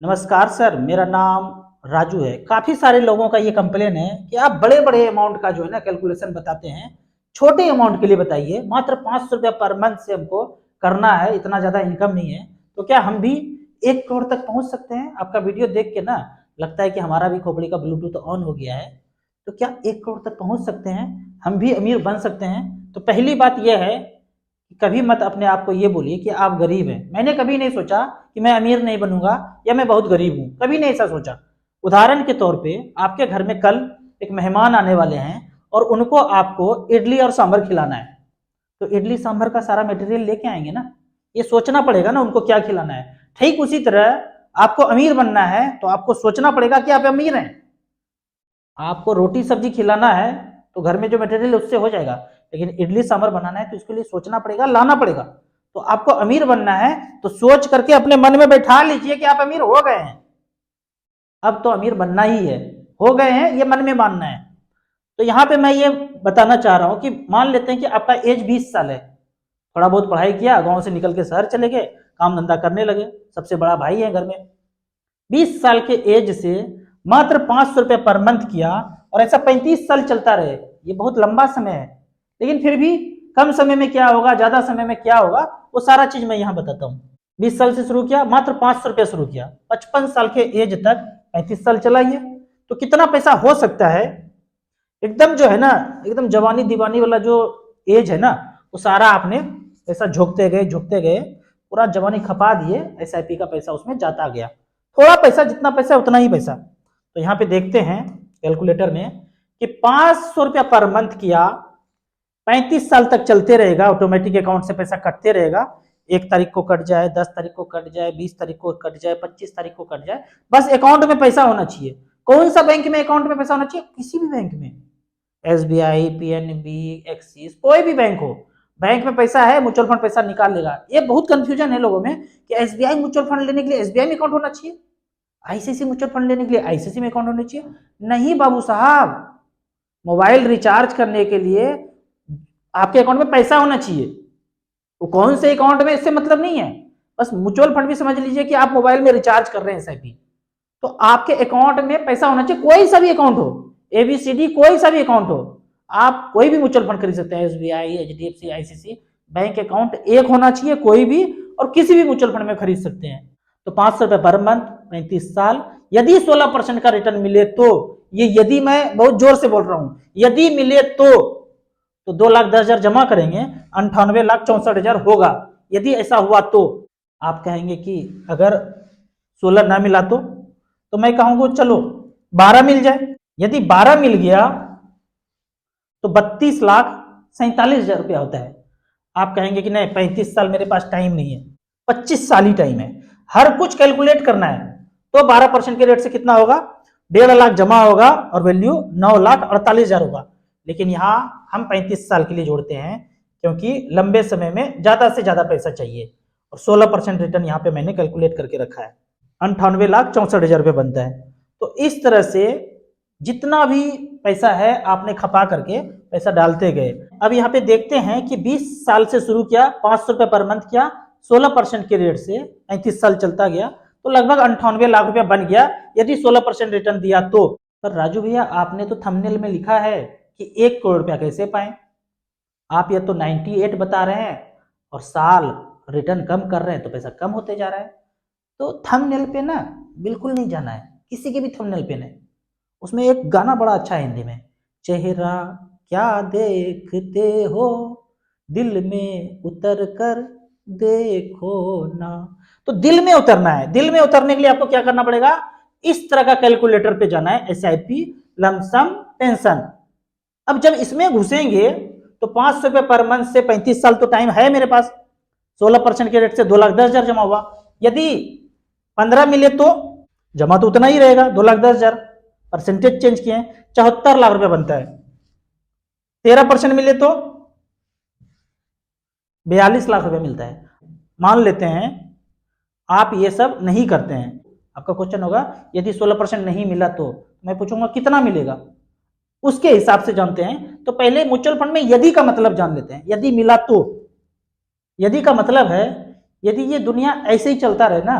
नमस्कार सर, मेरा नाम राजू है। काफ़ी सारे लोगों का ये कंप्लेन है कि आप बड़े-बड़े अमाउंट का जो है ना कैलकुलेशन बताते हैं, छोटे अमाउंट के लिए बताइए। मात्र ₹500 पर मंथ से हमको करना है, इतना ज़्यादा इनकम नहीं है। तो क्या हम भी 1 करोड़ तक पहुँच सकते हैं? आपका वीडियो देख के ना लगता है कि हमारा भी खोपड़ी का ब्लूटूथ ऑन हो गया है। तो क्या 1 करोड़ तक पहुँच सकते हैं? हम भी अमीर बन सकते हैं? तो पहली बात ये है कभी मत अपने आप को ये बोलिए कि आप गरीब हैं। मैंने कभी नहीं सोचा कि मैं अमीर नहीं बनूंगा या मैं बहुत गरीब हूं, कभी नहीं ऐसा सोचा। उदाहरण के तौर पे आपके घर में कल एक मेहमान आने वाले हैं और उनको आपको इडली और सांभर खिलाना है, तो इडली सांभर का सारा मटेरियल लेके आएंगे ना, ये सोचना पड़ेगा ना उनको क्या खिलाना है। ठीक उसी तरह आपको अमीर बनना है तो आपको सोचना पड़ेगा कि आप अमीर हैं। आपको रोटी सब्जी खिलाना है तो घर में जो मटेरियल उससे हो जाएगा, लेकिन इडली सांभर बनाना है तो इसके लिए सोचना पड़ेगा, लाना पड़ेगा। तो आपको अमीर बनना है तो सोच करके अपने मन में बैठा लीजिए कि आप अमीर हो गए हैं। अब तो अमीर बनना ही है, हो गए हैं ये मन में मानना है। तो यहाँ पे मैं ये बताना चाह रहा हूँ कि मान लेते हैं कि आपका एज 20 साल है, थोड़ा बहुत पढ़ाई किया, गांव से निकल के शहर चले गए, काम धंधा करने लगे, सबसे बड़ा भाई है घर में। 20 साल के एज से मात्र ₹500 पर मंथ किया और ऐसा 35 साल चलता रहे, ये बहुत लंबा समय है। लेकिन फिर भी कम समय में क्या होगा, ज्यादा समय में क्या होगा, वो सारा चीज मैं यहाँ बताता हूँ। 20 साल से शुरू किया, मात्र ₹500 शुरू किया, 55 साल के एज तक 35 साल चलाइए तो कितना पैसा हो सकता है। एकदम जो है ना, एकदम जवानी दीवानी वाला जो एज है ना, वो सारा आपने पैसा झोंकते गए, पूरा जवानी खपा दिए, SIP का पैसा उसमें जाता गया। थोड़ा पैसा, जितना पैसा उतना ही पैसा। तो यहाँ पे देखते हैं कैलकुलेटर में कि ₹500 पर मंथ किया, 35 साल तक चलते रहेगा, ऑटोमेटिक अकाउंट से पैसा कटते रहेगा। 1 तारीख को कट जाए, 10 तारीख को कट जाए, 20 तारीख को कट जाए, 25 तारीख को कट जाए, बस अकाउंट में पैसा होना चाहिए। कौन सा बैंक में अकाउंट में पैसा होना चाहिए? किसी भी बैंक में, SBI, PNB, एक्सिस, कोई भी बैंक हो, बैंक में पैसा है, म्यूचुअल फंड पैसा निकाल लेगा। ये बहुत कंफ्यूजन है लोगों में कि SBI म्यूचुअल फंड लेने के लिए SBI में अकाउंट होना चाहिए, ICICI म्यूचुअल फंड लेने के लिए ICICI में अकाउंट होना चाहिए। नहीं बाबू साहब, मोबाइल रिचार्ज करने के लिए आपके अकाउंट में पैसा होना चाहिए। वो कौन से अकाउंट में इससे मतलब नहीं है, बस म्यूचुअल फंड भी समझ लीजिए कि आप मोबाइल में रिचार्ज कर रहे हैं SIP, तो आपके अकाउंट में पैसा होना चाहिए। कोई सा भी अकाउंट हो, ABCD कोई सा भी अकाउंट हो, आप कोई भी म्यूचुअल फंड खरीद सकते हैं, SBI, HDFC, ICICI। Bank account एक होना चाहिए कोई भी, और किसी भी म्यूचुअल फंड में खरीद सकते हैं। तो ₹500 पर मंथ, 35 साल, यदि 16% का रिटर्न मिले तो, ये यदि मैं बहुत जोर से बोल रहा हूं, यदि मिले तो 2,10,000 जमा करेंगे, 98,64,000 होगा। यदि ऐसा हुआ तो आप कहेंगे कि अगर 16 ना मिला तो मैं कहूंगा चलो 12 मिल जाए। यदि 12 मिल गया तो 32,47,000 रुपया होता है। आप कहेंगे कि नहीं, 35 साल मेरे पास टाइम नहीं है, 25 साल ही टाइम है, हर कुछ कैलकुलेट करना है। तो 12% के रेट से कितना होगा? 1.5 लाख जमा होगा और वैल्यू 9,48,000 होगा। लेकिन यहाँ हम 35 साल के लिए जोड़ते हैं क्योंकि लंबे समय में ज्यादा से ज्यादा पैसा चाहिए, और 16% रिटर्न यहाँ पे मैंने कैलकुलेट करके रखा है, 98,64,000 रुपये बनता है। तो इस तरह से जितना भी पैसा है आपने खपा करके पैसा डालते गए। अब यहाँ पे देखते हैं कि 20 साल से शुरू किया, ₹500 पर मंथ किया, 16% के रेट से 35 साल चलता गया, तो लगभग 98 लाख रुपया बन गया यदि 16% रिटर्न दिया तो। पर राजू भैया, आपने तो थंबनेल में लिखा है कि 1 करोड़ रुपया कैसे पाएं? आप ये तो 98 बता रहे हैं और साल रिटर्न कम कर रहे हैं, तो पैसा कम होते जा रहा है। तो थंबनेल पे ना बिल्कुल नहीं जाना है, किसी के भी थंबनेल पे नहीं। उसमें एक गाना बड़ा अच्छा है हिंदी में, चेहरा क्या देखते हो, दिल में उतर कर देखो ना। तो दिल में उतरना है, दिल में उतरने के लिए आपको क्या करना पड़ेगा? इस तरह का कैलकुलेटर पे जाना है, SIP, लमसम, पेंशन। अब जब इसमें घुसेंगे तो ₹500 पर मंथ से 35 साल तो टाइम है मेरे पास, 16% के रेट से 2,10,000 जमा हुआ। यदि 15 मिले तो जमा तो उतना ही रहेगा, 2,10,000, परसेंटेज चेंज किए 74 लाख रुपए बनता है। 13% मिले तो 42 लाख रुपए मिलता है। मान लेते हैं आप ये सब नहीं करते हैं, आपका क्वेश्चन होगा यदि 16% नहीं मिला तो मैं पूछूंगा कितना मिलेगा, उसके हिसाब से जानते हैं। तो पहले म्यूचुअल फंड में यदि का मतलब जान लेते हैं। यदि मिला तो, यदि का मतलब है यदि ये दुनिया ऐसे ही चलता रहे ना,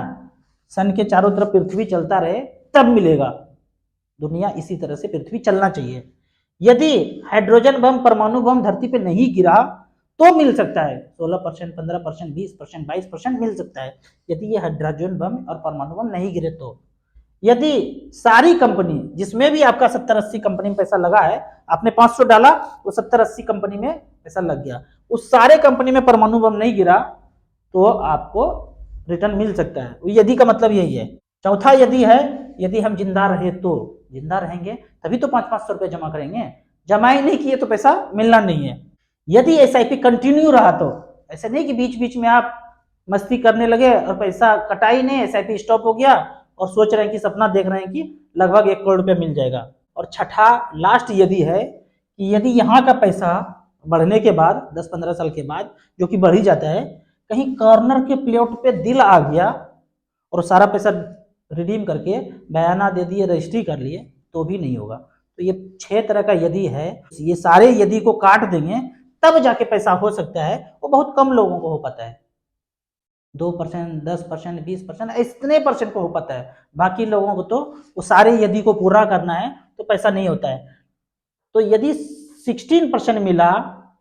सन के चारों तरफ पृथ्वी चलता रहे तब मिलेगा। दुनिया इसी तरह से पृथ्वी चलना चाहिए। यदि हाइड्रोजन बम परमाणु बम धरती पे नहीं गिरा तो मिल सकता है 16%, 15%, 20%, 22% मिल सकता है, यदि ये हाइड्रोजन बम और परमाणु बम नहीं गिरे तो। यदि सारी कंपनी जिसमें भी आपका 70-80 कंपनी में पैसा लगा है, आपने 500 डाला तो 70-80 कंपनी में पैसा लग गया, उस सारे कंपनी में परमाणु बम नहीं गिरा तो आपको रिटर्न मिल सकता है। यदि का मतलब यही है। चौथा यदि है, यदि हम जिंदा रहे तो, जिंदा रहेंगे तभी तो 500-500 रुपये जमा करेंगे, जमा ही नहीं किए तो पैसा मिलना नहीं है। यदि एसआईपी कंटिन्यू रहा तो, ऐसे नहीं कि बीच बीच में आप मस्ती करने लगे और पैसा कटा ही नहीं, एसआईपी स्टॉप हो गया और सोच रहे हैं कि सपना देख रहे हैं कि लगभग 1 करोड़ रुपया मिल जाएगा। और छठा लास्ट यदि है कि यदि यहाँ का पैसा बढ़ने के बाद 10-15 साल के बाद, जो कि बढ़ ही जाता है, कहीं कॉर्नर के प्लॉट पे दिल आ गया और सारा पैसा रिडीम करके बयाना दे दिए, रजिस्ट्री कर लिए, तो भी नहीं होगा। तो ये 6 तरह का यदि है, ये सारे यदि को काट देंगे तब जाके पैसा हो सकता है। वो बहुत कम लोगों को हो पाता है, 2%, 10%, 20%, इतने परसेंट को हो पाता है। बाकी लोगों को तो वो सारे यदि को पूरा करना है तो पैसा नहीं होता है। तो यदि 16% मिला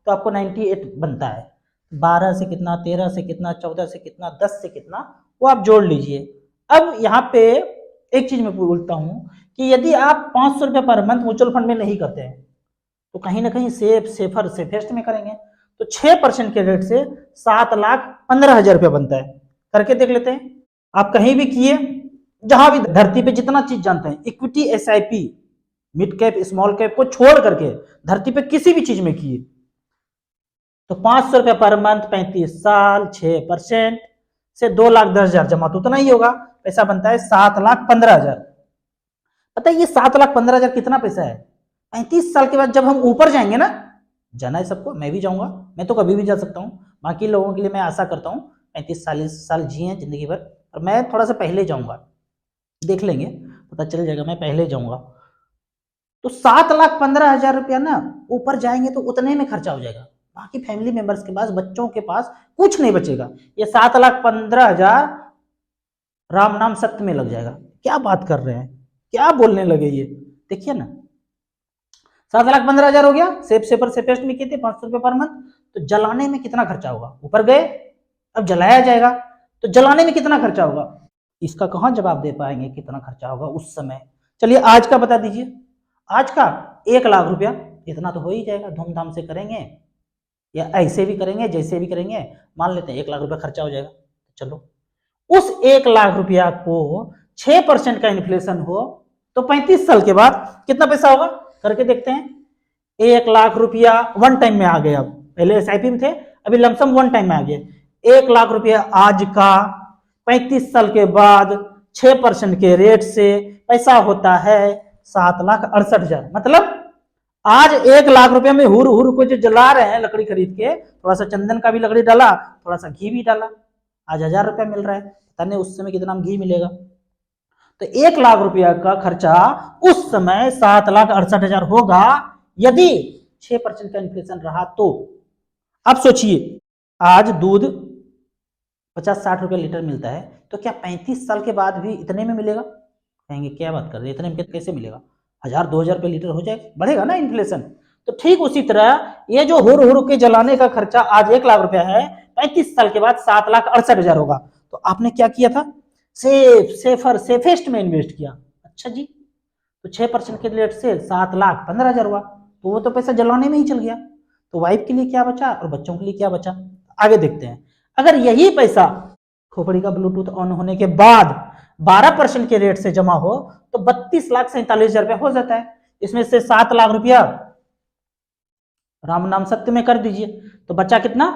तो आपको 98 बनता है। 12 से कितना, 13 से कितना, 14 से कितना, 10 से कितना, वो आप जोड़ लीजिए। अब यहाँ पे एक चीज मैं बोलता हूं कि यदि आप 500 रुपये पर मंथ म्यूचुअल फंड में नहीं करते हैं तो कहीं ना कहीं सेफेस्ट में करेंगे तो 6% के रेट से 7,15,000 रुपया बनता है। करके देख लेते हैं। आप कहीं भी किए, जहां भी धरती पे जितना चीज जानते हैं, equity, SIP, mid cap, small cap को छोड़ करके धरती पे किसी भी चीज में किए तो 500 रुपये पर मंथ, 35 साल, 6% से 2,10,000 जमा तो उतना ही होगा। पैसा बनता है 7,15,000। पता है ये 7,15,000 कितना पैसा है? 35 साल के बाद जब हम ऊपर जाएंगे ना, जाना है सबको, मैं भी जाऊंगा, मैं तो कभी भी जा सकता हूँ। बाकी लोगों के लिए मैं आशा करता हूँ 35-40 साल जिए जिंदगी भर, और मैं थोड़ा सा पहले जाऊंगा, देख लेंगे, पता चल जाएगा, मैं पहले जाऊंगा। तो 7,15,000 रुपया ना ऊपर जाएंगे तो उतने में खर्चा हो जाएगा। बाकी फैमिली मेंबर्स के पास, बच्चों के पास कुछ नहीं बचेगा। ये 7,15,000 राम नाम सत्य में लग जाएगा। क्या बात कर रहे हैं, क्या बोलने लगे ये, देखिए ना। 7,15,000 हो गया, सेफेस्ट में किए थे 500 रुपये पर मंथ, तो जलाने में कितना खर्चा होगा? ऊपर गए, अब जलाया जाएगा तो जलाने में कितना खर्चा होगा? इसका कहां जवाब दे पाएंगे कितना खर्चा होगा उस समय। चलिए आज का बता दीजिए। आज का 1,00,000 रुपया, इतना तो हो ही जाएगा। धूमधाम से करेंगे या ऐसे भी करेंगे, जैसे भी करेंगे, मान लेते हैं 1,00,000 रुपया खर्चा हो जाएगा। चलो उस 1,00,000 रुपया को 6% का इन्फ्लेशन हो तो 35 साल के बाद कितना पैसा होगा? करके देखते हैं। 1,00,000 रुपया वन टाइम में आ गया। अब पहले एसआईपी में थे, अभी लमसम वन टाइम में आ गए। 1,00,000 रुपया आज का 35 साल के बाद 6% के रेट से पैसा होता है 7,68,000। मतलब आज 1,00,000 रुपया में हुर हुर को जो जला रहे हैं लकड़ी खरीद के, थोड़ा सा चंदन का भी लकड़ी डाला, थोड़ा सा घी भी डाला, आज 1,000 रुपया मिल रहा है। पता नहीं उस समय कितना घी मिलेगा। तो 1,00,000 रुपया का खर्चा उस समय 7,68,000 होगा यदि 6% का इन्फ्लेशन रहा तो। अब सोचिए, आज दूध 50-60 रुपया लीटर मिलता है, तो क्या 35 साल के बाद भी इतने में मिलेगा? कहेंगे क्या बात कर रहे हैं, इतने में कैसे मिलेगा? 1,000-2,000 रुपये लीटर हो जाएगा, बढ़ेगा ना इन्फ्लेशन। तो ठीक उसी तरह ये जो हुर हुर के जलाने का खर्चा आज 1,00,000 रुपया है, 35 साल के बाद 7,68,000 होगा। तो आपने क्या किया था? सेफेस्ट में इन्वेस्ट किया। अच्छा जी, तो 6% के रेट से 7,15,000 हुआ, तो वो तो पैसा जलाने में ही चल गया। तो वाइफ के लिए क्या बचा और बच्चों के लिए क्या बचा? आगे देखते हैं। अगर यही पैसा खोपड़ी का ब्लूटूथ ऑन होने के बाद 12% के रेट से जमा हो तो 32,47,000 रुपया हो जाता है। इसमें से 7,00,000 रुपया राम नाम सत्य में कर दीजिए तो बचा कितना?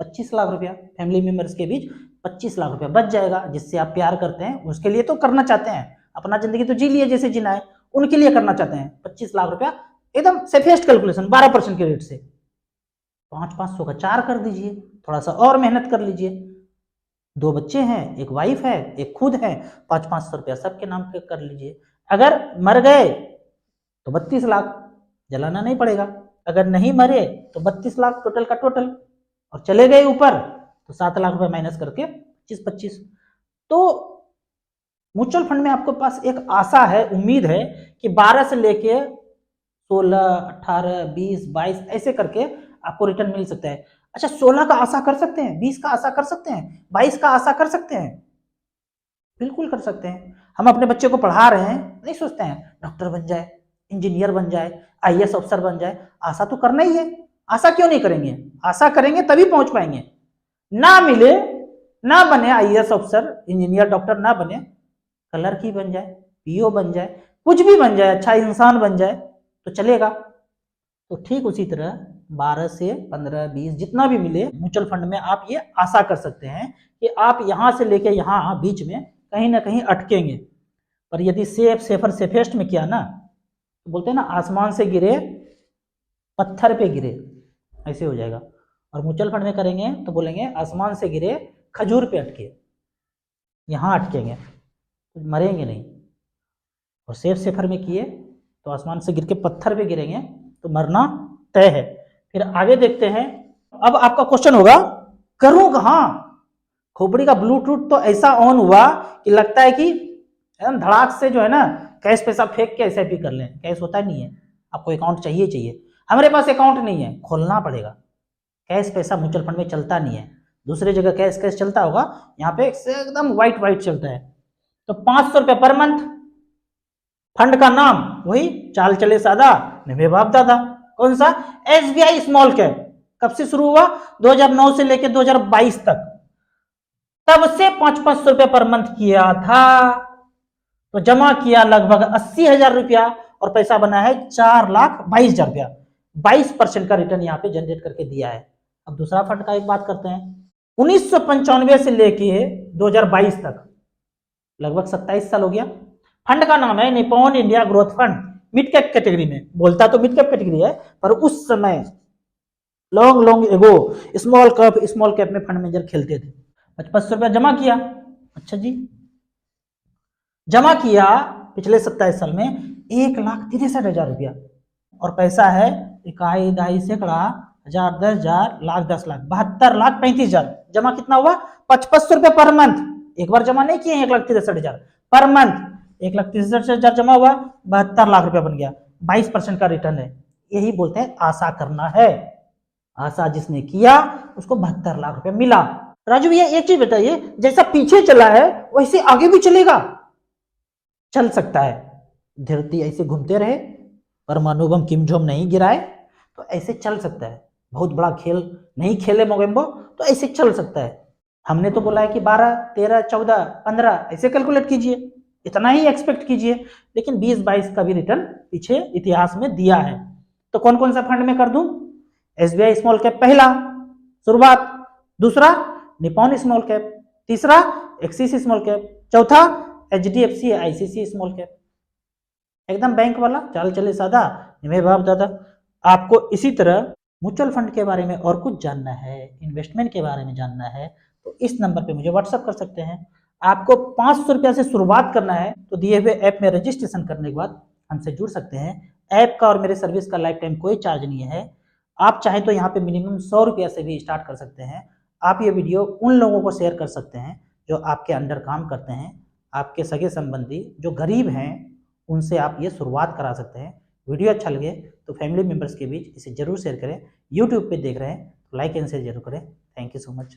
25,00,000 रुपया। फैमिली मेंबर्स के बीच 25,00,000 रुपया बच जाएगा, जिससे आप प्यार करते हैं, उसके लिए तो करना चाहते हैं, अपना जिंदगी तो जी लिए जैसे जीना है, उनके लिए करना चाहते हैं। 25,00,000 रुपया एकदम सेफेस्ट कैलकुलेशन, 12% के रेट से 500 का 4 कर दीजिए, थोड़ा सा और मेहनत कर लीजिए। 2 बच्चे हैं, एक वाइफ है, एक खुद है, 500 रुपया सबके नाम पे कर लीजिए। अगर मर गए तो 32,00,000 जलाना नहीं पड़ेगा। अगर नहीं मरे तो 32,00,000 टोटल का टोटल, और चले गए ऊपर तो 7,00,000 रुपए माइनस करके 25-25। तो म्यूचुअल फंड में आपके पास एक आशा है, उम्मीद है कि 12 से लेके 16, 18, 20, 22 ऐसे करके आपको रिटर्न मिल सकता है। अच्छा, 16 का आशा कर सकते हैं, 20 का आशा कर सकते हैं, 22 का आशा कर सकते हैं, बिल्कुल कर सकते हैं। हम अपने बच्चे को पढ़ा रहे हैं, नहीं सोचते हैं डॉक्टर बन जाए, इंजीनियर बन जाए, आईएएस अफसर बन जाए। आशा तो करना ही है। आशा क्यों नहीं करेंगे? आशा करेंगे तभी पहुंच पाएंगे। ना मिले, ना बने आईएएस अफसर, इंजीनियर, डॉक्टर ना बने, क्लर्क ही बन जाए, पीओ बन जाए, कुछ भी बन जाए, अच्छा इंसान बन जाए तो चलेगा। तो ठीक उसी तरह 12 से 15, 20 जितना भी मिले म्यूचुअल फंड में आप ये आशा कर सकते हैं कि आप यहां से लेके यहां बीच में कहीं ना कहीं अटकेंगे। पर यदि सेफर सेफेस्ट में किया ना, तो बोलते हैं ना आसमान से गिरे पत्थर पे गिरे, ऐसे हो जाएगा। और म्यूचुअल फंड में करेंगे तो बोलेंगे आसमान से गिरे खजूर पे अटके, यहां अटकेंगे तो मरेंगे नहीं। और सेफर में किए तो आसमान से गिर के पत्थर पे गिरेंगे तो मरना तय है। फिर आगे देखते हैं। अब आपका क्वेश्चन होगा करूं कहां? खोपड़ी का ब्लूटूथ तो ऐसा ऑन हुआ कि लगता है कि धड़ाक से जो है ना कैश पैसा फेंक के एसआईपी कर लें। कैश होता नहीं है, आपको अकाउंट चाहिए चाहिए। हमारे पास अकाउंट नहीं है, खोलना पड़ेगा। कैश पैसा म्यूचुअल फंड में चलता नहीं है। दूसरी जगह कैश कैश चलता होगा, यहाँ पे एकदम व्हाइट चलता है। तो 500 रुपये पर मंथ। फंड का नाम वही चाल चले सादा निभे बाप दादा। कौन सा? SBI small cap. कब से शुरू हुआ? 2009 से लेकर 2022 तक। तब से 500 रुपये पर मंथ किया था। तो जमा किया लगभग 80,000 रुपया और पैसा बना है 4,22,000 रुपया। 22% का रिटर्न यहाँ पे जनरेट करके दिया है। अब दूसरा फंड का एक बात करते हैं। 1995 से लेके 2022 तक लगभग 27 साल हो गया। फंड का नाम है Nippon India growth fund. Mid cap category में, बोलता तो मिड कैप कैटेगरी है, पर उस समय लॉन्ग एगो स्मॉल कैप में फंड मैनेजर खेलते थे। 500 रुपया जमा किया। अच्छा जी, जमा किया पिछले 27 साल में 1,63,000 रुपया। और पैसा है इकाई, दहाई, सैकड़ा, हजार, 10,000, लाख, 10 लाख, 72,35,000। जमा कितना हुआ? 500 रुपये पर मंथ। एक बार जमा नहीं किए 1,63,000 पर मंथ। 1,63,000 जमा हुआ, 72 लाख रुपया बन गया। 22% का रिटर्न है। यही बोलते हैं आशा करना है। आशा जिसने किया उसको 72 लाख रुपया मिला। राजू भैया एक चीज बताइए, जैसा पीछे चला है वैसे आगे भी चलेगा? चल सकता है। धरती ऐसे घूमते रहे, परमाणु बम किमझोम नहीं गिराए तो ऐसे चल सकता है। बहुत बड़ा खेल नहीं खेले मोगेम्बो तो ऐसे चल सकता है। हमने तो बोला है कि 12, 13, 14, 15 ऐसे कैलकुलेट कीजिए, इतना ही एक्सपेक्ट कीजिए। लेकिन 20, 22 का भी रिटर्न पीछे इतिहास में दिया है। तो कौन कौन सा फंड में कर दूं? एसबीआई स्मॉल कैप पहला शुरुआत, दूसरा निप्पॉन स्मॉल कैप, तीसरा एक्सिस स्मॉल कैप, चौथा एचडीएफसी आईसीसी स्मॉल कैप। एकदम बैंक वाला चाल चले सादा निभे बाप दादा। आपको इसी तरह म्यूचुअल फंड के बारे में और कुछ जानना है, इन्वेस्टमेंट के बारे में जानना है, तो इस नंबर पे मुझे व्हाट्सअप कर सकते हैं। आपको 500 रुपया से शुरुआत करना है तो दिए हुए ऐप में रजिस्ट्रेशन करने के बाद हमसे जुड़ सकते हैं। ऐप का और मेरे सर्विस का लाइफ टाइम कोई चार्ज नहीं है। आप चाहें तो यहाँ पे मिनिमम 100 रुपया से भी स्टार्ट कर सकते हैं। आप ये वीडियो उन लोगों को शेयर कर सकते हैं जो आपके अंडर काम करते हैं, आपके सगे संबंधी जो गरीब हैं, उनसे आप ये शुरुआत करा सकते हैं। वीडियो अच्छा लगे तो फैमिली मेम्बर्स के बीच इसे जरूर शेयर करें। यूट्यूब पे देख रहे हैं तो लाइक एंड शेयर जरूर करें। Thank you so much.